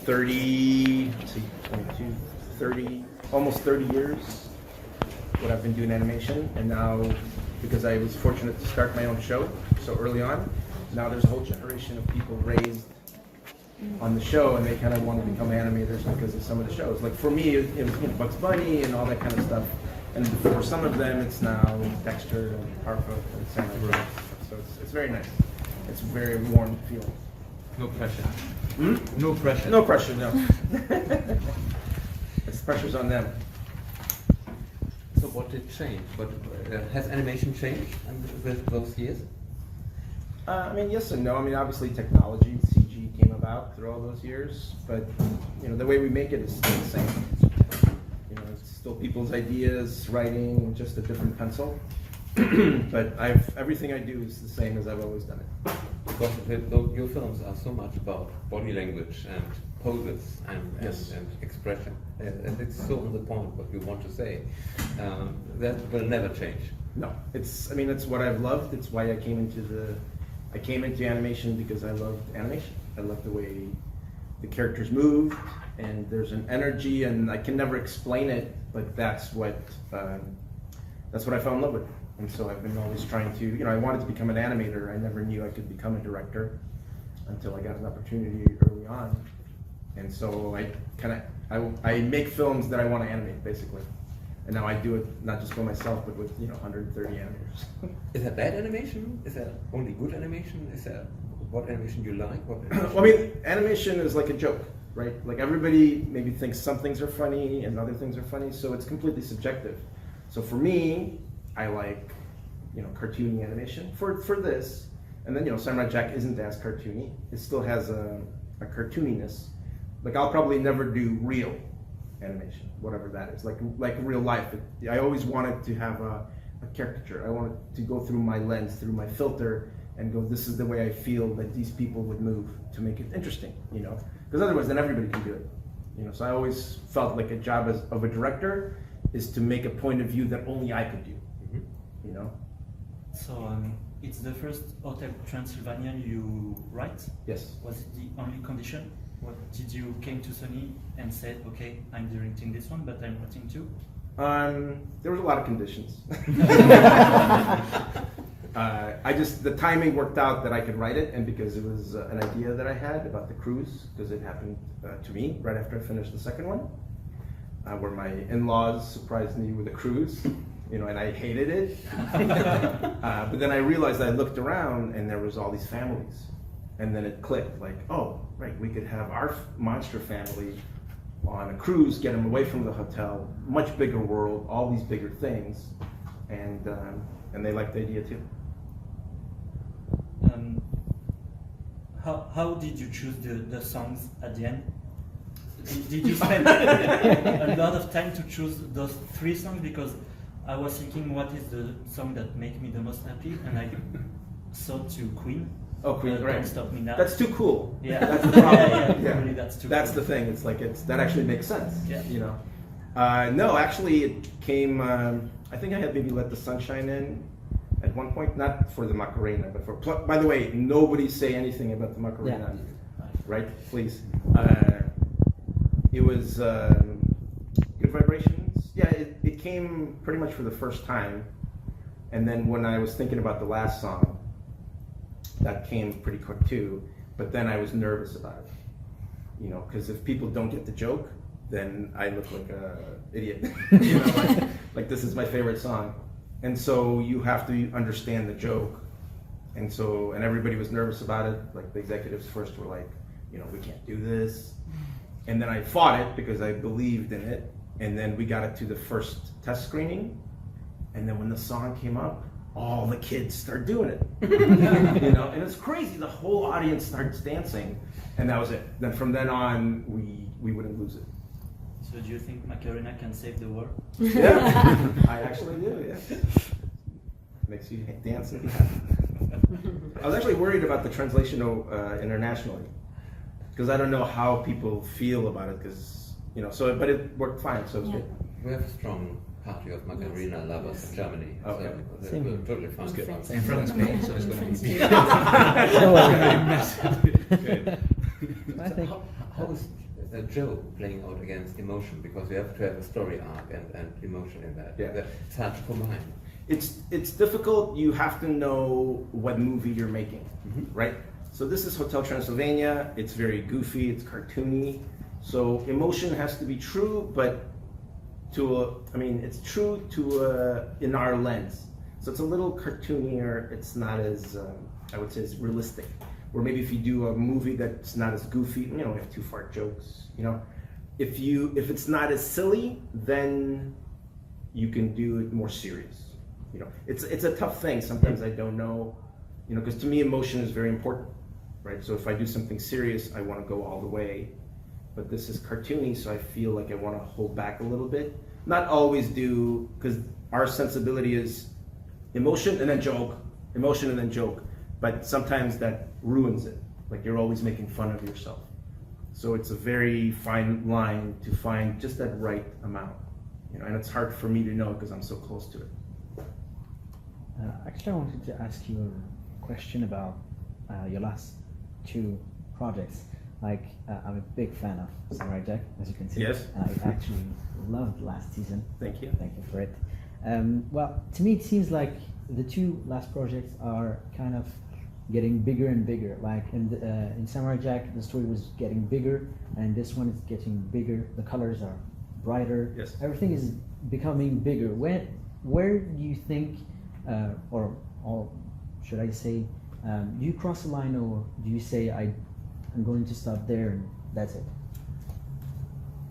30, let's see, 22, 30, almost 30 years what I've been doing animation, and now because I was fortunate to start my own show so early on, now there's a whole generation of people raised on the show, and they kind of want to become animators because of some of the shows. Like for me, it was Bugs Bunny and all that kind of stuff, and for some of them, it's now Dexter and Tartakovsky and Symbionic. So it's very nice. It's very warm feeling. No pressure. Hmm? No pressure. No pressure, no. It's pressure's on them. So what did change? But has animation changed with those years? I mean, yes and no. I mean, obviously technology, CG came about through all those years, but the way we make it is still the same. It's still people's ideas, writing, just a different pencil. But everything I do is the same as I've always done it. Because your films are so much about body language and poses and expression, and it's so on the point what you want to say. That will never change. No, it's what I've loved. It's why I came into animation, because I loved animation. I love the way the characters moved, and there's an energy, and I can never explain it, but that's what I fell in love with. And so I've been always trying to, I wanted to become an animator. I never knew I could become a director until I got an opportunity early on. And so I make films that I want to animate, basically. And now I do it not just for myself, but with 130 animators. Is that bad animation? Is that only good animation? Is that what animation you like? Well, I mean, animation is like a joke, right? Like everybody maybe thinks some things are funny and other things are funny, so it's completely subjective. So for me, I like cartoony animation for this, and then Samurai Jack isn't as cartoony. It still has a cartooniness. Like I'll probably never do real animation, whatever that is, like real life. I always wanted to have a caricature. I wanted to go through my lens, through my filter, and go, this is the way I feel that these people would move, to make it interesting, because otherwise then everybody can do it. So I always felt like a job of a director is to make a point of view that only I could do. So it's the first Hotel Transylvania you write? Yes. Was it the only condition? What did you came to Sony and said, okay, I'm directing this one, but I'm writing too? There was a lot of conditions. The timing worked out that I could write it, and because it was an idea that I had about the cruise, because it happened to me right after I finished the second one, where my in-laws surprised me with a cruise, and I hated it. But then I realized I looked around and there was all these families, and then it clicked, like, oh, right, we could have our monster family on a cruise, get them away from the hotel, much bigger world, all these bigger things, and they liked the idea too. How did you choose the songs at the end? Did you spend a lot of time to choose those 3 songs? Because I was thinking, what is the song that makes me the most happy? And I thought to Queen. Oh, Queen, right. Don't Stop Me Now. That's too cool. Yeah, that's the problem. yeah. Really, that's too That's cool. the thing. It's like that actually makes sense. Yeah. No, actually, it came. I think I had maybe Let the Sunshine In at one point, not for the Macarena, but for. By the way, nobody say anything about the Macarena, right? Please. It was Good Vibrations. Yeah, it came pretty much for the first time, and then when I was thinking about the last song, that came pretty quick too. But then I was nervous about it, because if people don't get the joke, then I look like an idiot. like this is my favorite song, and so you have to understand the joke, and everybody was nervous about it. Like the executives first were like, we can't do this. And then I fought it because I believed in it. And then we got it to the first test screening. And then when the song came up, all the kids start doing it. And it's crazy. The whole audience starts dancing. And that was it. Then from then on, we wouldn't lose it. So do you think Macarena can save the world? Yeah, I actually do, yeah. Makes you dance and be happy. I was actually worried about the translation internationally, because I don't know how people feel about it, because, but it worked fine, so it's good. We have a strong party of Macarena lovers in Germany. Okay. So we're totally fine. And from Spain, so it's going to be Good. I think How is a joke playing out against emotion, because you have to have a story arc and emotion in that. Yeah. It's hard to combine. It's difficult. You have to know what movie you're making, right? So this is Hotel Transylvania. It's very goofy. It's cartoony. So emotion has to be true, but it's true to in our lens. So it's a little cartoonier. It's not as I would say as realistic. Or maybe if you do a movie that's not as goofy, we have too far jokes. If it's not as silly, then you can do it more serious. It's a tough thing. Sometimes I don't know, because to me emotion is very important, right? So if I do something serious, I want to go all the way. But this is cartoony, so I feel like I want to hold back a little bit. Not always do, because our sensibility is emotion and then joke, emotion and then joke. But sometimes that ruins it. Like you're always making fun of yourself. So it's a very fine line to find just that right amount. And it's hard for me to know because I'm so close to it. Actually, I wanted to ask you a question about your last two projects. Like, I'm a big fan of Samurai Jack, as you can see. Yes. And I actually loved last season. Thank you. Thank you for it. Well, to me, it seems like the two last projects are kind of getting bigger and bigger. Like in Samurai Jack, the story was getting bigger, and this one is getting bigger. The colors are brighter. Yes. Everything is becoming bigger. Where do you think, or should I say, do you cross the line, or do you say I'm going to stop there and that's it?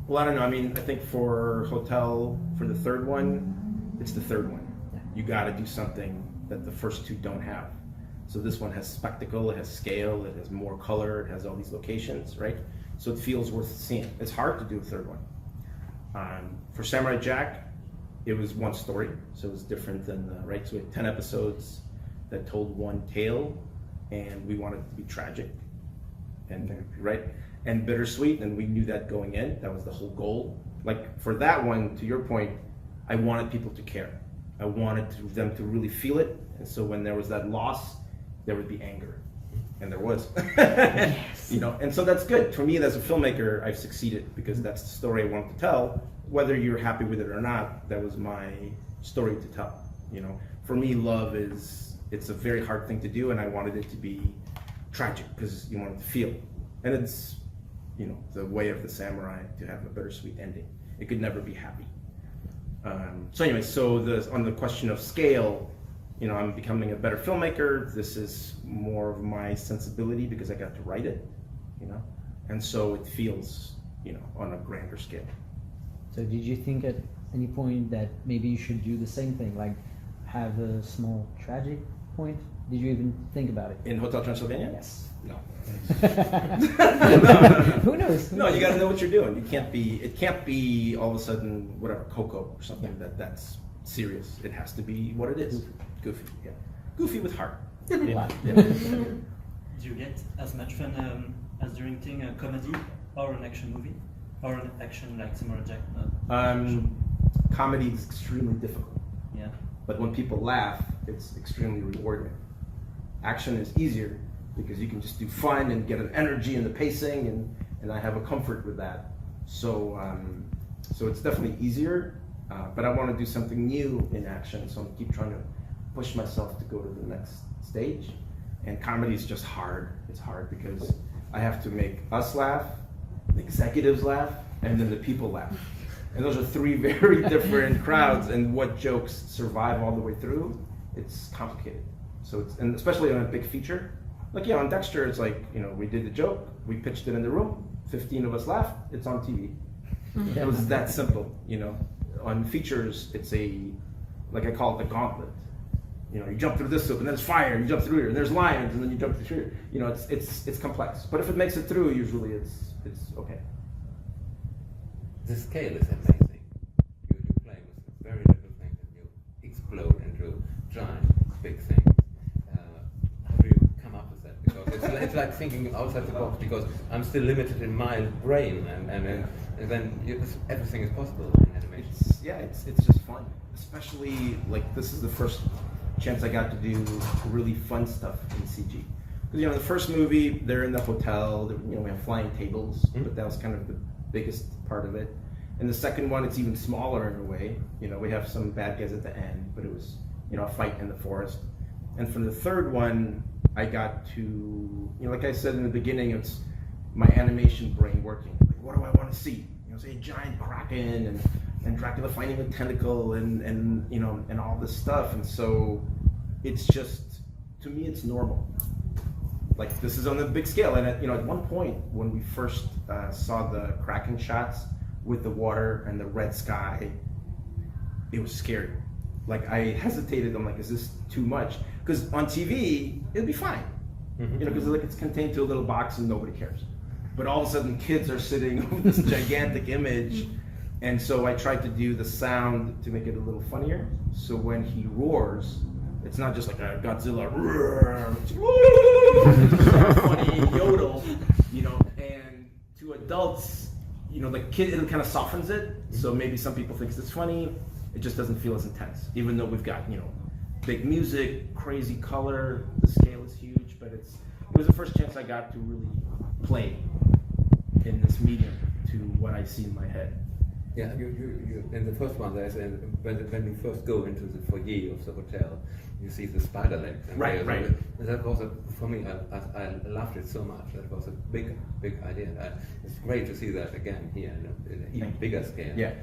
Well, I don't know. I think for Hotel, for the third one, it's the third one. Yeah. You got to do something that the first two don't have. So this one has spectacle, it has scale, it has more color, it has all these locations, right? So it feels worth seeing. It's hard to do a third one. For Samurai Jack, it was one story, so it was different than right. So we had 10 episodes that told one tale, and we wanted it to be tragic, and right, and bittersweet, and we knew that going in. That was the whole goal. Like for that one, to your point, I wanted people to care. I wanted them to really feel it, and so when there was that loss, there would be anger, and there was. Yes. And so that's good. For me, as a filmmaker, I've succeeded because that's the story I wanted to tell. Whether you're happy with it or not, that was my story to tell. For me, love it's a very hard thing to do, and I wanted it to be tragic because you want it to feel. And it's, the way of the samurai to have a bittersweet ending. It could never be happy. So anyway, on the question of scale, I'm becoming a better filmmaker. This is more of my sensibility because I got to write it, and so it feels, on a grander scale. So did you think at any point that maybe you should do the same thing, like have a small tragic point? Did you even think about it? In Hotel Transylvania? Yes. No. Who knows? No, you got to know what you're doing. It can't be all of a sudden whatever Coco or something that's serious. It has to be what it is. Goofy. Yeah. Goofy with heart. Yeah. Do you get as much fun as directing a comedy or an action movie? Or an action like Samurai Jack? Comedy is extremely difficult. Yeah. But when people laugh, it's extremely rewarding. Action is easier because you can just do fun and get an energy in the pacing, and I have a comfort with that. So it's definitely easier, but I want to do something new in action, so I keep trying to push myself to go to the next stage. And comedy is just hard. It's hard because I have to make us laugh, the executives laugh, and then the people laugh. And those are three very different crowds, and what jokes survive all the way through, it's complicated. So and especially on a big feature, like on Dexter, it's like, we did the joke, we pitched it in the room, 15 of us laughed, it's on TV. It was that simple, On features, it's like I call it the gauntlet. You jump through this hoop, and then there's fire, you jump through here, and there's lions, and then you jump through here. It's complex. But if it makes it through, usually it's okay. The scale is amazing. You play with very little things and you explode into giant, big things. How do you come up with that? Because it's like thinking outside the box, because I'm still limited in my brain, and then everything is possible in animation. It's just fun. Especially, like, this is the first chance I got to do really fun stuff in CG. Because, the first movie, they're in the hotel, we have flying tables, but that was kind of the biggest part of it. And the second one, it's even smaller in a way. We have some bad guys at the end, but it was, a fight in the forest. And from the third one, I got to, like I said in the beginning, it's my animation brain working. Like, what do I want to see? Say a giant kraken and Dracula finding a tentacle and all this stuff. And so it's just, to me, it's normal. Like, this is on the big scale. And at one point when we first saw the kraken shots with the water and the red sky, it was scary. Like, I hesitated. I'm like, is this too much? Because on TV, it'd be fine. Because it's contained to a little box and nobody cares. But all of a sudden, kids are sitting with this gigantic image. And so I tried to do the sound to make it a little funnier. So when he roars, it's not just like a Godzilla roar, it's funny yodel, and to adults, the kid, it kind of softens it. So maybe some people think it's funny, it just doesn't feel as intense. Even though we've got, big music, crazy color, the scale is huge, but it was the first chance I got to really play in this medium to what I see in my head. Yeah, you in the first one, when we first go into the foyer of the hotel, you see the spider legs. Right. That was for me. I loved it so much. That was a big idea. It's great to see that again here in an even bigger scale. Yeah.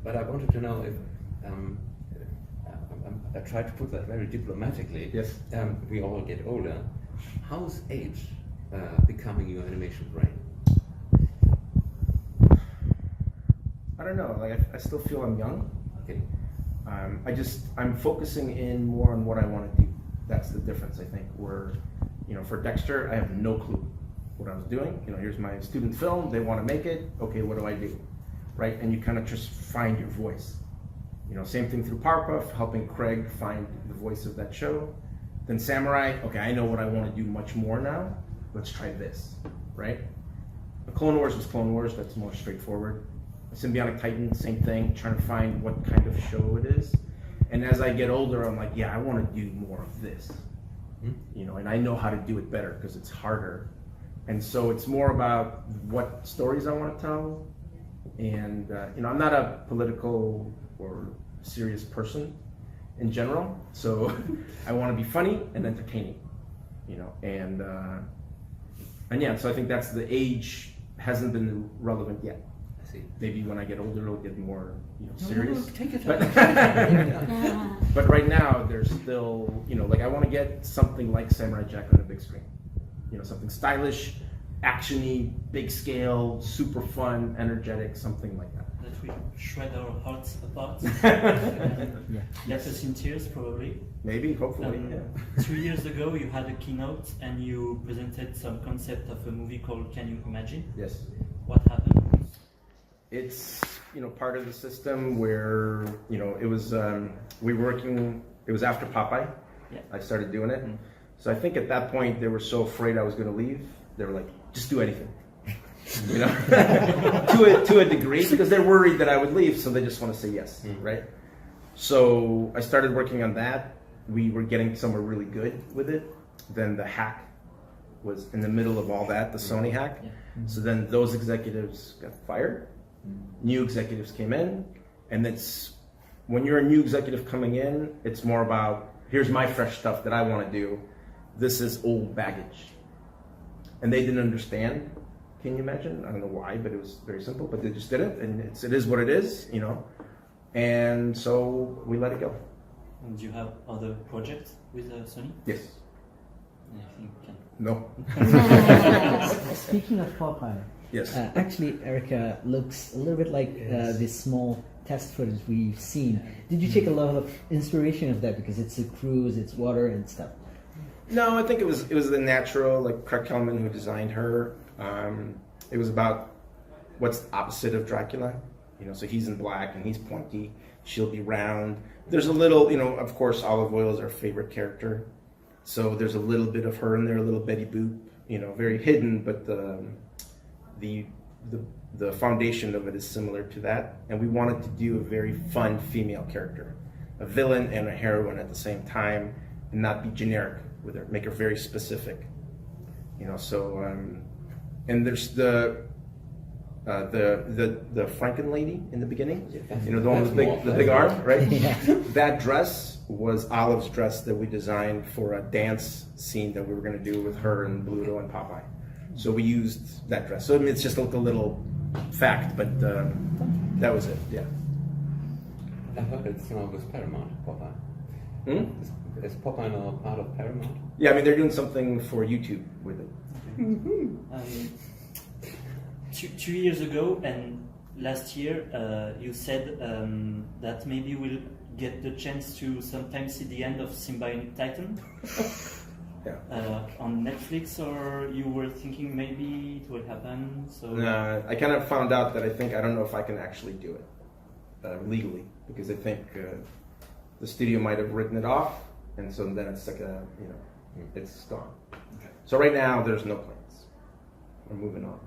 But I wanted to know if I tried to put that very diplomatically. Yes. We all get older. How's age becoming your animation brain? I don't know. Like, I still feel I'm young. Okay. I'm focusing in more on what I want to do. That's the difference, I think. Where, for Dexter, I have no clue what I was doing. Here's my student film. They want to make it. Okay, what do I do? Right? And you kind of just find your voice. Same thing through Powerpuff, helping Craig find the voice of that show. Then Samurai. Okay, I know what I want to do much more now. Let's try this. Right? The Clone Wars was Clone Wars. That's more straightforward. Symbionic Titan, same thing, trying to find what kind of show it is. And as I get older, I'm like, yeah, I want to do more of this. And I know how to do it better because it's harder. And so it's more about what stories I want to tell. And, I'm not a political or serious person in general. So I want to be funny and entertaining, and yeah, so I think that's the age hasn't been relevant yet. Maybe when I get older, it'll get more, serious. Take it. But right now, there's still, I want to get something like Samurai Jack on a big screen. Something stylish, actiony, big scale, super fun, energetic, something like that. That we shred our hearts apart. Yeah. Let us in tears, probably. Maybe, hopefully. 2 years ago, you had a keynote and you presented some concept of a movie called Can You Imagine? Yes. What happened? It's part of the system where it was we were working. It was after Popeye. Yeah. I started doing it. So I think at that point they were so afraid I was going to leave. They were like, just do anything, to a degree, because they're worried that I would leave. So they just want to say yes, right? So I started working on that. We were getting somewhere really good with it. Then the hack was in the middle of all that, the Sony hack. Yeah. So then those executives got fired. New executives came in, and it's when you're a new executive coming in, it's more about here's my fresh stuff that I want to do. This is old baggage, and they didn't understand. Can you imagine? I don't know why, but it was very simple. But they just did it, and it is what it is, And so we let it go. And do you have other projects with Sony? Yes. I think we can. No. Speaking of Popeye, Yes. actually, Erica looks a little bit like this small test footage we've seen. Did you take a lot of inspiration of that because it's a cruise, it's water and stuff? No, I think it was the natural, like Craig Kellman who designed her. It was about what's the opposite of Dracula. So he's in black and he's pointy. She'll be round. There's a little, of course, Olive Oil is our favorite character. So there's a little bit of her in there, a little Betty Boop, very hidden, but the foundation of it is similar to that. And we wanted to do a very fun female character, a villain and a heroine at the same time, and not be generic with her, make her very specific. You know, so and there's the Franken lady in the beginning. You know, the one with the big arm, right? Yeah. That dress was Olive's dress that we designed for a dance scene that we were going to do with her and Bluto and Popeye. So we used that dress. So I mean, it's just like a little fact, but that was it. Yeah. I heard it's now with Paramount, Popeye. Hmm? Is Popeye now part of Paramount? Yeah, I mean, they're doing something for YouTube with it. Two years ago and last year, you said that maybe we'll get the chance to sometimes see the end of Symbionic Titan on Netflix, or you were thinking maybe it will happen? So I kind of found out that I don't know if I can actually do it legally, because I think the studio might have written it off, and so then it's like it's gone. Okay. So right now there's no plans. We're moving on.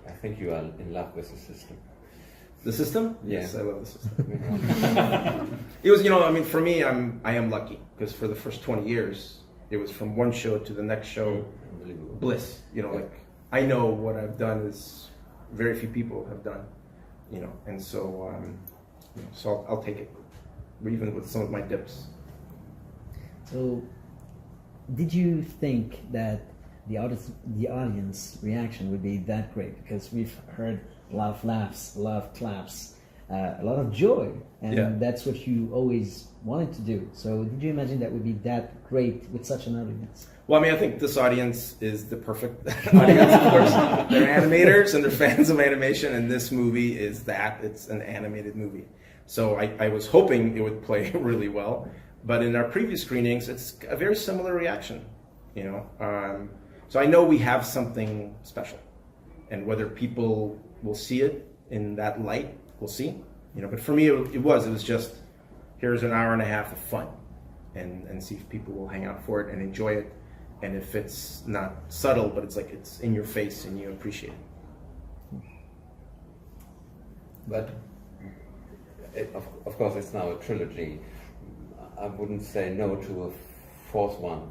I think you are in love with the system. The system? Yeah. Yes, I love the system. It was, I mean, for me, I am lucky, because for the first 20 years, it was from one show to the next show, bliss. Like I know what I've done is very few people have done, and so so I'll take it, even with some of my dips. So, did you think that the audience reaction would be that great? Because we've heard a lot of laughs, a lot of claps, a lot of joy, and that's what you always wanted to do. So did you imagine that would be that great with such an audience? Well, I mean, I think this audience is the perfect audience, of course. They're animators and they're fans of animation, and this movie is that. It's an animated movie. So I was hoping it would play really well, but in our previous screenings, it's a very similar reaction, So I know we have something special, and whether people will see it in that light, we'll see. But for me, it was just, here's an hour and a half of fun, and see if people will hang out for it and enjoy it, and if it's not subtle, but it's like it's in your face and you appreciate it. But of course, it's now a trilogy. I wouldn't say no to a fourth one,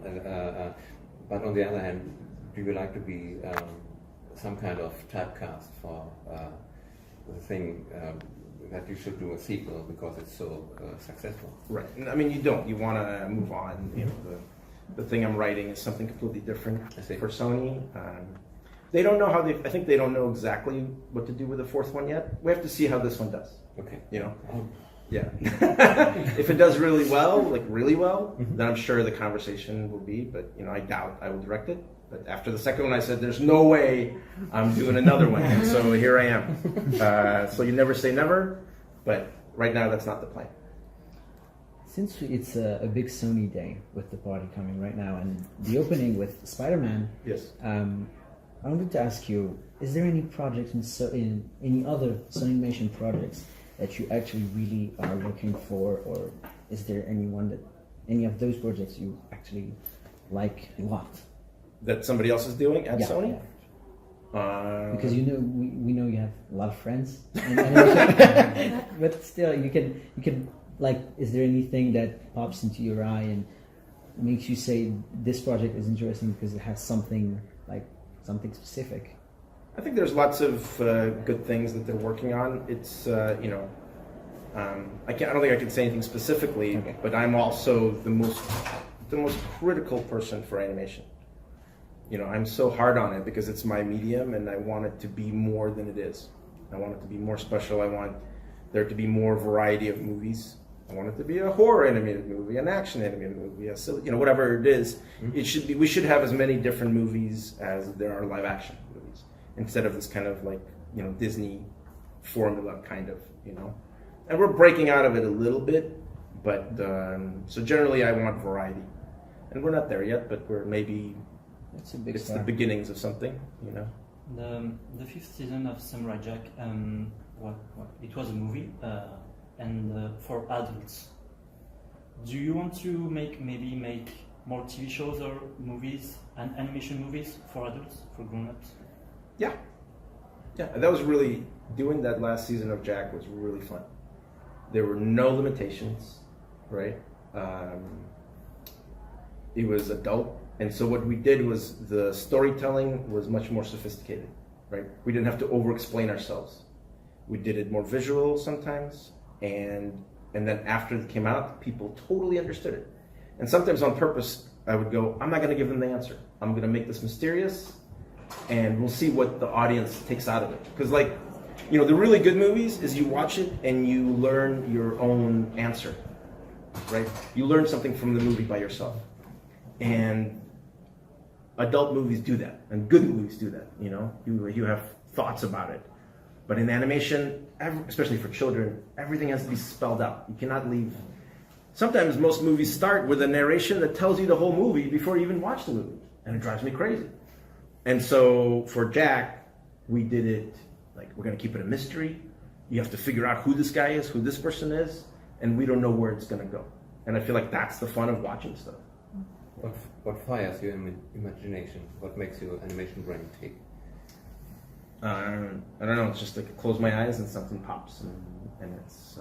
but on the other hand, do you like to be some kind of typecast for the thing that you should do a sequel because it's so successful? Right. I mean, you don't. You want to move on. The thing I'm writing is something completely different for Sony. They don't know I think they don't know exactly what to do with the fourth one yet. We have to see how this one does. Okay. Yeah. If it does really well, then I'm sure the conversation will be, but I doubt I will direct it. But after the second one, I said, there's no way I'm doing another one. And so here I am. So you never say never, but right now that's not the plan. Since it's a big Sony day with the party coming right now and the opening with Spider-Man, yes. I wanted to ask you, is there any projects in any other Sony Animation projects that you actually really are looking for, or is there any of those projects you actually like a lot? That somebody else is doing at Sony? Yeah. Because we know you have a lot of friends, but still you can like, is there anything that pops into your eye and makes you say this project is interesting because it has something specific? I think there's lots of good things that they're working on. It's I don't think I can say anything specifically, but I'm also the most critical person for animation. I'm so hard on it because it's my medium and I want it to be more than it is. I want it to be more special. I want there to be more variety of movies. I want it to be a horror animated movie, an action animated movie, whatever it is. It should be. We should have as many different movies as there are live action movies, instead of this kind of like Disney formula kind of. And we're breaking out of it a little bit, but so generally I want variety, and we're not there yet, but we're maybe. It's the beginnings of something, The fifth season of Samurai Jack, it was a movie, and for adults. Do you want to make more TV shows or movies and animation movies for adults, for grown-ups? Yeah. That was really doing that last season of Jack was really fun. There were no limitations, right? It was adult And so what we did was the storytelling was much more sophisticated, right? We didn't have to over-explain ourselves. We did it more visual sometimes, and then after it came out, people totally understood it. And sometimes on purpose, I would go, I'm not going to give them the answer. I'm going to make this mysterious, and we'll see what the audience takes out of it. Because like, you know, the really good movies is you watch it and you learn your own answer, right? You learn something from the movie by yourself. And adult movies do that, and good movies do that, you know? You have thoughts about it. But in animation, especially for children, everything has to be spelled out. You cannot leave. Sometimes most movies start with a narration that tells you the whole movie before you even watch the movie, and it drives me crazy. And so for Jack, we did it like, we're gonna keep it a mystery. You have to figure out who this guy is, who this person is, and we don't know where it's gonna go. And I feel like that's the fun of watching stuff. What fires your imagination? What makes your animation brain tick? I don't know, it's just like I close my eyes and something pops, and it's,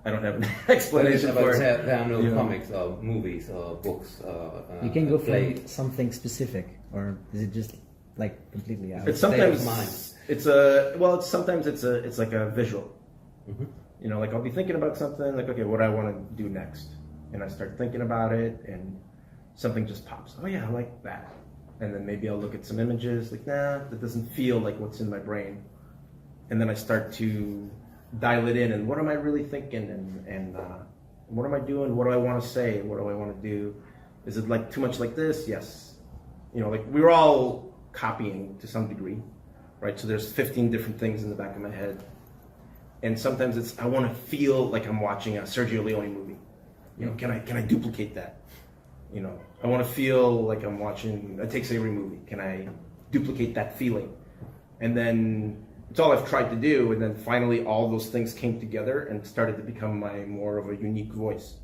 I don't have an explanation for it. There are no comics or movies or books or You can go play. for something specific, or is it just like completely out? It's State of sometimes, mind. sometimes it's like a visual. Mm-hmm. You know, like I'll be thinking about something, like, okay, what do I want to do next? And I start thinking about it, and something just pops. Oh yeah, I like that. And then maybe I'll look at some images, like, nah, that doesn't feel like what's in my brain. And then I start to dial it in, and what am I really thinking, and what am I doing? What do I want to say? What do I want to do? Is it like too much like this? Yes. You know, like we're all copying to some degree, right? So there's 15 different things in the back of my head. And sometimes it's, I want to feel like I'm watching a Sergio Leone movie. You know, can I duplicate that? You know, I want to feel like I'm watching a Takes Avery movie. Can I duplicate that feeling? And then it's all I've tried to do. And then finally all those things came together and started to become my more of a unique voice.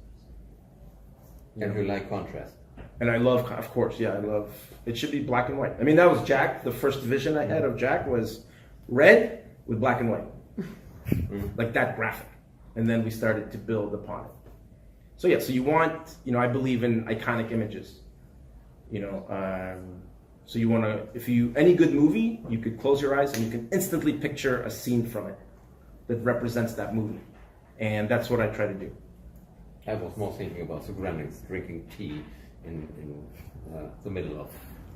And you like contrast. And I love, of course, yeah, I love, it should be black and white. I mean, that was Jack. The first vision I had of Jack was red with black and white. Like that graphic. And then we started to build upon it. So yeah, so you want, you know, I believe in iconic images. You know, so you want to, any good movie, you could close your eyes and you can instantly picture a scene from it that represents that movie. And that's what I try to do. I was more thinking about the Gremlins drinking tea in the middle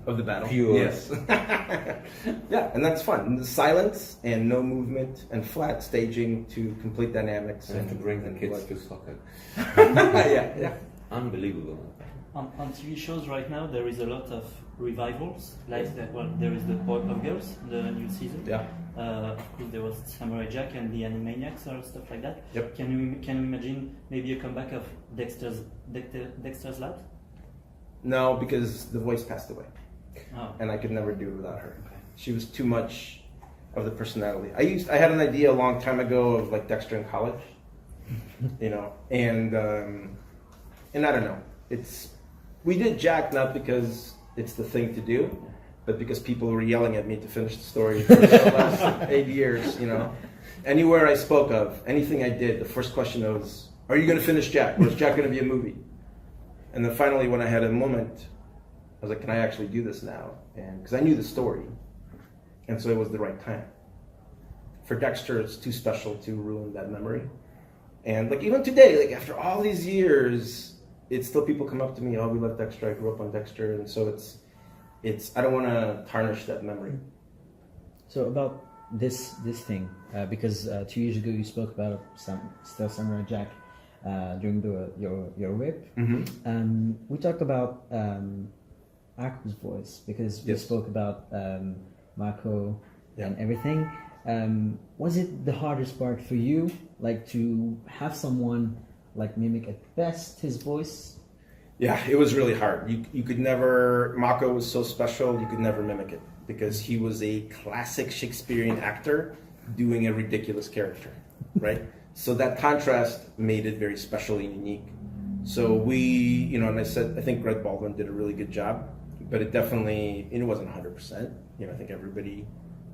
of the battle. Pure. Yes. Yeah, and that's fun. And the silence and no movement and flat staging to complete dynamics. And to bring the kids to soccer. Yeah. Unbelievable. On TV shows right now, there is a lot of revivals. Like there is the Powerpuff Girls, the new season. Yeah. Of course, there was Samurai Jack and the Animaniacs or stuff like that. Yep. Can you imagine maybe a comeback of Dexters Lab? No, because the voice passed away. Oh. And I could never do it without her. Okay. She was too much of the personality. I had an idea a long time ago of like Dexter in college, you know, and I don't know. We did Jack not because it's the thing to do, but because people were yelling at me to finish the story for the last 8 years, you know. Anywhere I spoke of, anything I did, the first question was, are you going to finish Jack? Or is Jack going to be a movie? And then finally, when I had a moment, I was like, can I actually do this now? And because I knew the story, and so it was the right time. For Dexter, it's too special to ruin that memory. And like even today, like after all these years, it's still people come up to me, oh, we love Dexter, I grew up on Dexter, and so it's I don't want to tarnish that memory. So about this thing, because 2 years ago you spoke about Still Samurai Jack during your whip. Mm-hmm. We talked about Aku's voice because we Yes. spoke about Mako Yeah. and everything. Was it the hardest part for you, like to have someone like mimic at best his voice? Yeah, it was really hard. You could never, Mako was so special, you could never mimic it because he was a classic Shakespearean actor doing a ridiculous character, right? So that contrast made it very special and unique. So we, you know, and I think Greg Baldwin did a really good job, but it wasn't 100%. You know, I think everybody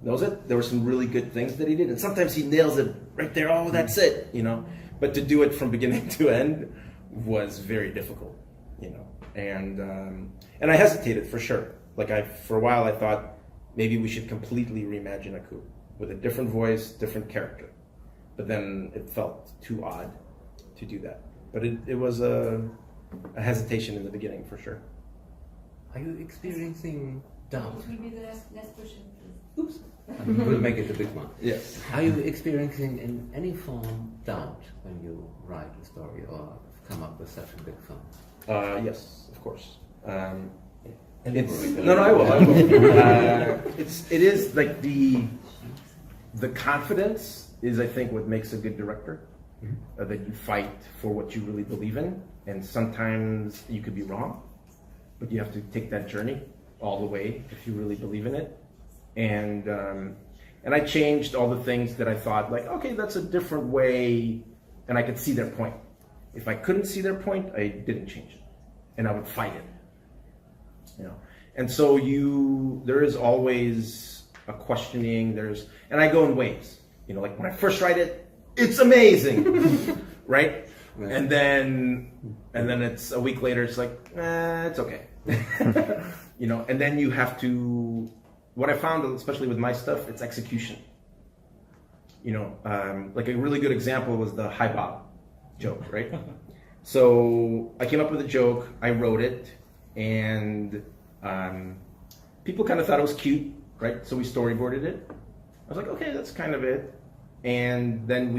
knows it. There were some really good things that he did, and sometimes he nails it right there. Oh, that's it, you know. But to do it from beginning to end was very difficult. you know. And I hesitated for sure. Like for a while I thought maybe we should completely reimagine a coup with a different voice, different character. But then it felt too odd to do that. But it was a hesitation in the beginning for sure. Are you experiencing doubt? It will be the last question, please. Oops. We'll make it a big one. Yes. Are you experiencing in any form doubt when you write a story or come up with such a big film? Yes, of course. Elaborate. No, I will. It is like the confidence is, I think, what makes a good director. That you fight for what you really believe in, and sometimes you could be wrong, but you have to take that journey all the way if you really believe in it. And I changed all the things that I thought, like, okay, that's a different way, and I could see their point. If I couldn't see their point, I didn't change it, and I would fight it. You know, and so there is always a questioning. And I go in waves. You know, like when I first write it, it's amazing, right? And then it's a week later, it's like, it's okay. You know, and then you have to, what I found, especially with my stuff, it's execution. You know, like a really good example was the hi Bob joke, right? So I came up with a joke, I wrote it, and people kind of thought it was cute, right? So we storyboarded it. I was like, okay, that's kind of it. And then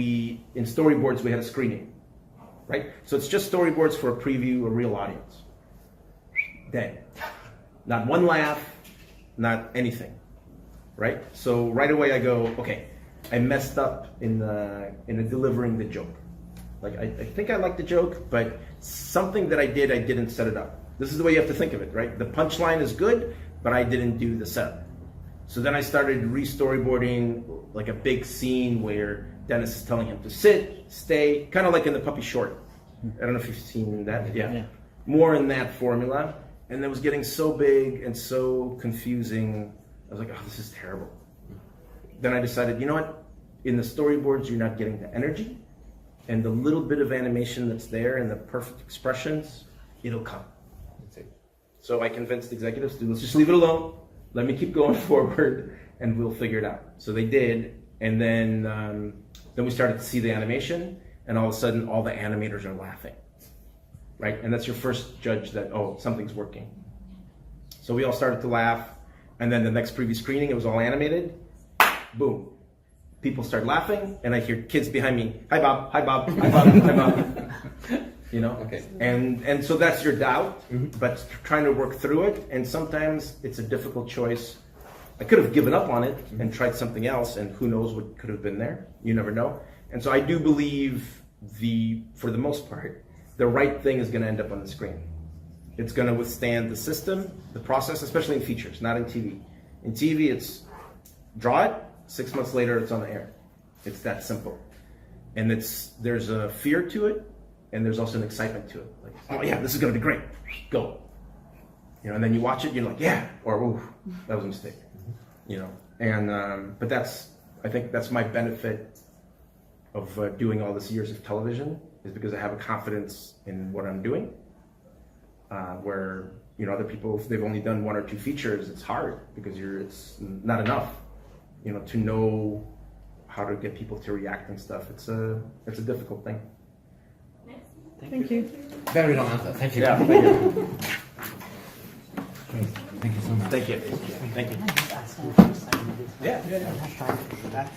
in storyboards, we had a screening, right? So it's just storyboards for a preview, a real audience. Dead. Not one laugh, not anything, right? So right away I go, okay, I messed up in delivering the joke. Like I think I like the joke, but something that I didn't set it up. This is the way you have to think of it, right? The punchline is good, but I didn't do the setup. So then I started re-storyboarding like a big scene where Dennis is telling him to sit, stay, kind of like in the Puppy Short. I don't know if you've seen that. Yeah. More in that formula. And it was getting so big and so confusing. I was like, oh, this is terrible. Then I decided, you know what? In the storyboards, you're not getting the energy. And the little bit of animation that's there and the perfect expressions, it'll come. That's it. So I convinced executives to let's just leave it alone. Let me keep going forward, and we'll figure it out. So they did, and then we started to see the animation, and all of a sudden, all the animators are laughing, right? And that's your first judge that, oh, something's working. So we all started to laugh, and then the next preview screening, it was all animated. Boom. People start laughing, and I hear kids behind me, hi Bob, hi Bob, hi Bob, hi Bob. You know, okay. And so that's your doubt, but trying to work through it, and sometimes it's a difficult choice. I could have given up on it and tried something else, and who knows what could have been there. You never know. And so I do believe for the most part, the right thing is going to end up on the screen. It's going to withstand the system, the process, especially in features, not in TV. In TV, it's draw it, 6 months later, it's on the air. It's that simple. And there's a fear to it, and there's also an excitement to it. Like, oh yeah, this is going to be great. Go. You know, and then you watch it, you're like, yeah, or ooh, that was a mistake. You know, and but I think that's my benefit of doing all this years of television, is because I have a confidence in what I'm doing. Where, you know, other people, if they've only done 1 or 2 features, it's hard because it's not enough, you know, to know how to get people to react and stuff. It's a difficult thing. Thank you. Very long answer. Thank you. Yeah, thank you. Thank you so much. Thank you. Thank you. Yeah.